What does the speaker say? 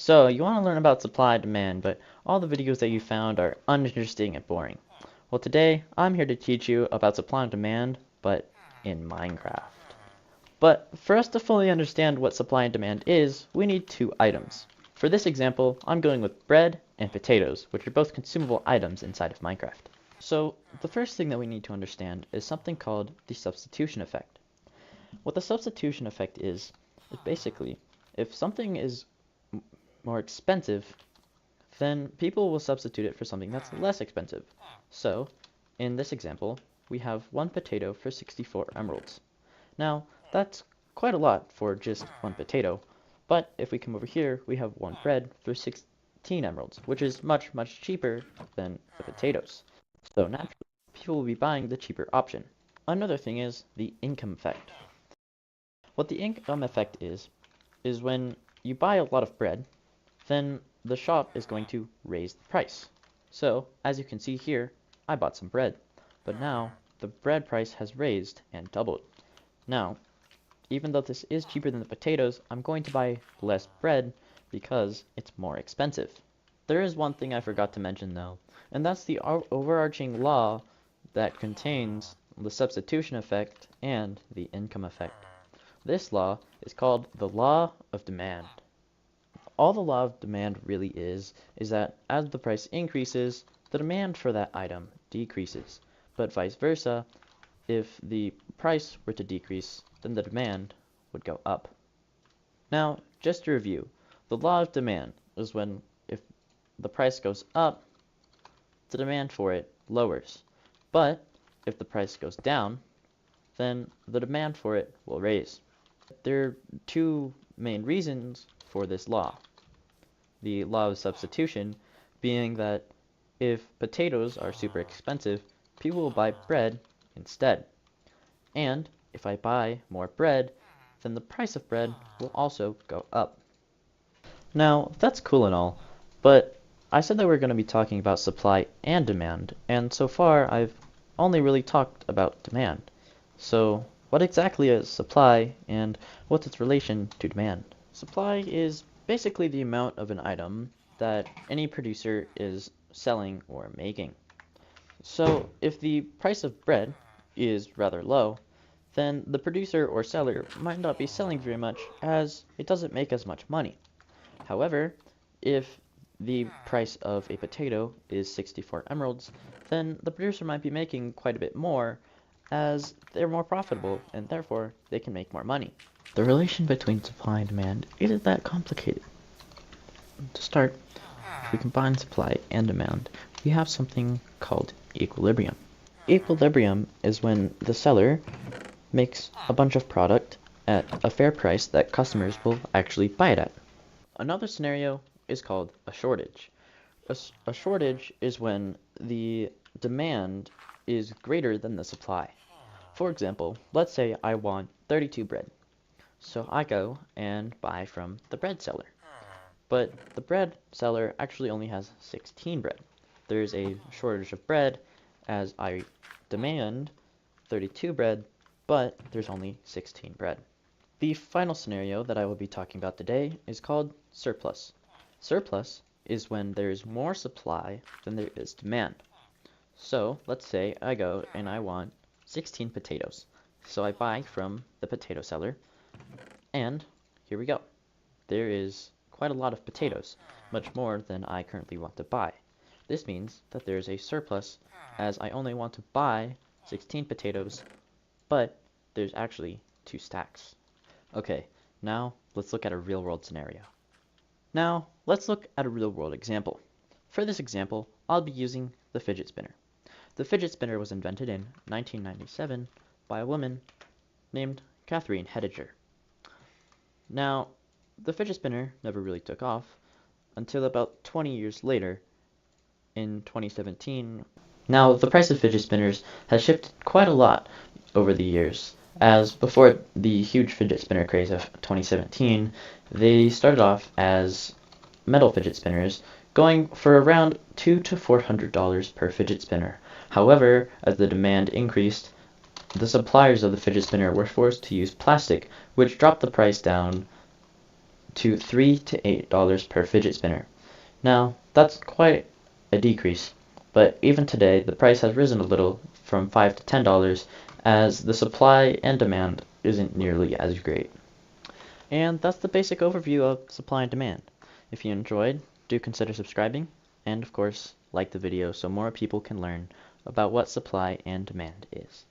So, you want to learn about supply and demand, but all the videos that you found are uninteresting and boring. Well, today, I'm here to teach you about supply and demand, but in Minecraft. But for us to fully understand what supply and demand is, we need two items. For this example, I'm going with bread and potatoes, which are both consumable items inside of Minecraft. So, the first thing that we need to understand is something called the substitution effect. What the substitution effect is basically, if something is more expensive, then people will substitute it for something that's less expensive. So, in this example, we have one potato for 64 emeralds. Now, that's quite a lot for just one potato, but if we come over here, we have one bread for 16 emeralds, which is much, much cheaper than the potatoes. So naturally, people will be buying the cheaper option. Another thing is the income effect. What the income effect is when you buy a lot of bread, then the shop is going to raise the price. So, as you can see here, I bought some bread, but now the bread price has raised and doubled. Now, even though this is cheaper than the potatoes, I'm going to buy less bread because it's more expensive. There is one thing I forgot to mention though, and that's the overarching law that contains the substitution effect and the income effect. This law is called the law of demand. All the law of demand really is that as the price increases, the demand for that item decreases. But vice versa, if the price were to decrease, then the demand would go up. Now, just to review, the law of demand is when if the price goes up, the demand for it lowers. But if the price goes down, then the demand for it will raise. There are two main reasons for this law. The law of substitution being that if potatoes are super expensive, people will buy bread instead. And if I buy more bread, then the price of bread will also go up. Now, that's cool and all, but I said that we're going to be talking about supply and demand, and so far I've only really talked about demand. So, what exactly is supply, and what's its relation to demand? Supply is basically the amount of an item that any producer is selling or making. So, if the price of bread is rather low, then the producer or seller might not be selling very much as it doesn't make as much money. However, if the price of a potato is 64 emeralds, then the producer might be making quite a bit more as they're more profitable and therefore they can make more money. The relation between supply and demand isn't that complicated. To start, if we combine supply and demand, we have something called equilibrium. Equilibrium is when the seller makes a bunch of product at a fair price that customers will actually buy it at. Another scenario is called a shortage. A shortage is when the demand is greater than the supply. For example, let's say I want 32 bread. So I go and buy from the bread seller. But the bread seller actually only has 16 bread. There's a shortage of bread as I demand 32 bread, but there's only 16 bread. The final scenario that I will be talking about today is called surplus. Surplus is when there is more supply than there is demand. So let's say I go and I want 16 potatoes. So I buy from the potato seller, and here we go. There is quite a lot of potatoes, much more than I currently want to buy. This means that there is a surplus as I only want to buy 16 potatoes, but there's actually 2 stacks. Okay, now let's look at a real-world scenario. Now, let's look at a real-world example. For this example, I'll be using the fidget spinner. The fidget spinner was invented in 1997 by a woman named Catherine Hediger. Now, the fidget spinner never really took off until about 20 years later, in 2017. Now, the price of fidget spinners has shifted quite a lot over the years, as before the huge fidget spinner craze of 2017, they started off as metal fidget spinners, going for around $200 to $400 per fidget spinner. However, as the demand increased, the suppliers of the fidget spinner were forced to use plastic, which dropped the price down to $3 to $8 per fidget spinner. Now, that's quite a decrease, but even today the price has risen a little from $5 to $10 as the supply and demand isn't nearly as great. And that's the basic overview of supply and demand. If you enjoyed, do consider subscribing, and of course, like the video so more people can learn about what supply and demand is.